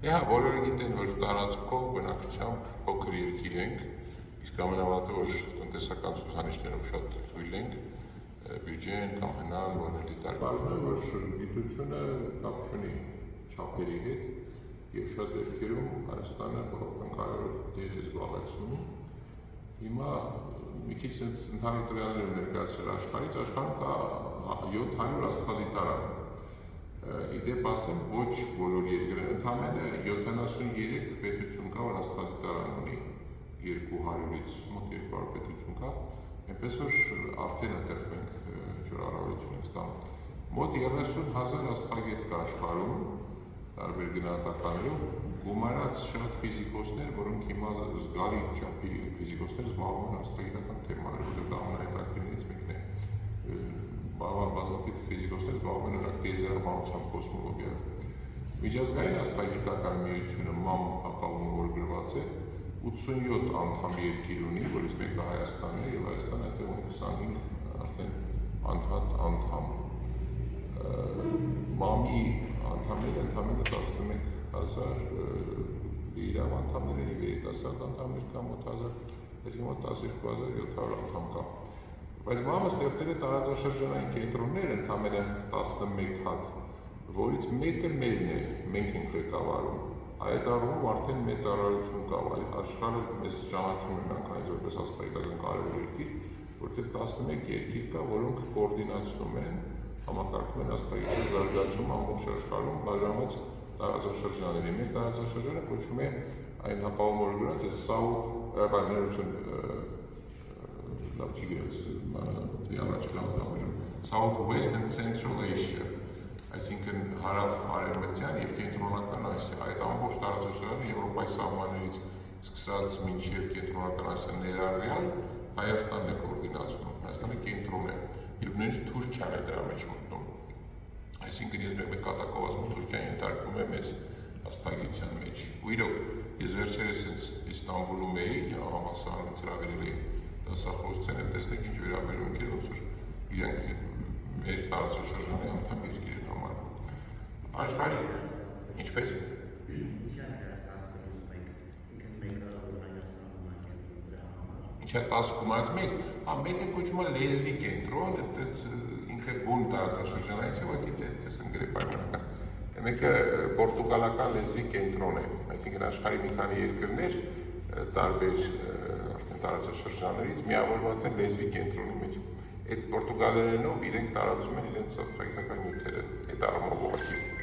Բոլորը գիտեն, որ տարածքով բնակությամբ փոքր երկիր ենք, իսկ ամենավատը, որ տնտեսական ցուցանիշներով շատ թույլ ենք, բյուջեն կամ հնան, որն էլ դիտարկվում է, որ գիտությունը կապ չունի չափերի հետ, եւ շատ դեպքերում Հայաստանը բավական կարևոր դեր է զբաղեցնում։ Հիմա մի քիչ ընդհանուր տվյալներ ներկայացրել աշխարհից, աշխարհում կա 700 աստղադիտարան։ Իդեպ ասեմ, ոչ բոլոր երկրները, ընդամենը 73 պետություն կա, որ աստղադիտարան ունի, 200-ից մոտ 200 պետություն կա, այնպես որ արդեն այդտեղ մենք շնորհավորություն ենք ստանում։ Մոտ 30,000 աստղագետ կա աշխարհում, տարբեր գնահատականներով, գումարած շատ ֆիզիկոսներ, որոնք հիմա զգալի չափի ֆիզիկոսներ զբաղվում են աստղագիտական թեմաներով, որտեղ դա ամենահետաքրքիրներից մեկն է։ Բազմաթիվ ֆիզիկոսներ զբաղվում են օրինակ տիեզերաբանությամբ, կոսմոլոգիայով։ Միջազգային աստղագիտական միությունը ՄԱՄ հապաղում, որ գրված է, 87 անդամ երկիր ունի, որից մեկը Հայաստանն է, եւ Հայաստանը այդտեղ ունի 25 արդեն անդամ։ ՄԱՄ-ի անդամները ընդամենը 11,000 իրավ անդամներ եւ երիտասարդ անդամներ կան մոտ 1000, այսինքն մոտ 12,700 անդամ կա։ Բայց ՄԱՄ-ը ստեղծել է տարածաշրջանային կենտրոններ ընդամենը 11 հատ, որից մեկը մերն է, մենք ենք ղեկավարում։ Այդ առումով արդեն մեծ առավելություն կա, աշխարհը մեզ ճանաչում է միանգամից որպես աստղագիտական կարևոր երկիր, որտեղ 11 երկիր կա, որոնք կոորդինացնում են, համակարգում են աստղագիտական զարգացում ամբողջ աշխարհում բաժանված տարածաշրջանների։ Մեր տարածաշրջանը կոչվում է այն հապաղում գրած է South West and Central Asia, այսինքն հարավ-արևմտյան եւ կենտրոնական Ասիա։ Այդ ամբողջ տարածաշրջանը Եվրոպայի սահմաններից սկսած մինչև կենտրոնական Ասիա ներառյալ Հայաստանն է կոորդինացնում, Հայաստանը կենտրոն է եւ նույնիսկ Թուրքիան է դրա մեջ մտնում։ Այսինքն ես մեկ կատակով ասում Թուրքիան ենթարկվում է մեզ աստղագիտության մեջ։ Ու իրոք, ես վերջերս Իստանբուլում էի, համալսարանում ծրագրել էի դասախոսության եւ տեսնեք ինչ վերաբերմունք է, ոնց որ իրենք մեր տարածաշրջանի անդամ երկիր են համարվում։ Աշխարհի ինչպես Ինչա 10 գումարած մեկ, մեկը կոչվում է լեզվի կենտրոն, այդպես ինքը բուն տարածաշրջանային չէ, ուղղակի դες ընկրե պայմանական։ Մեկը պորտուգալական լեզվի կենտրոն է, այսինքն աշխարհի մի քանի երկրներ տարբեր արդեն տարածաշրջաններից միավորված են լեզվի կենտրոնի մեջ։ Այդ պորտուգալերենով իրենք տարածում են իրենց աստղագիտական նյութերը, այդ առումով ուղղակի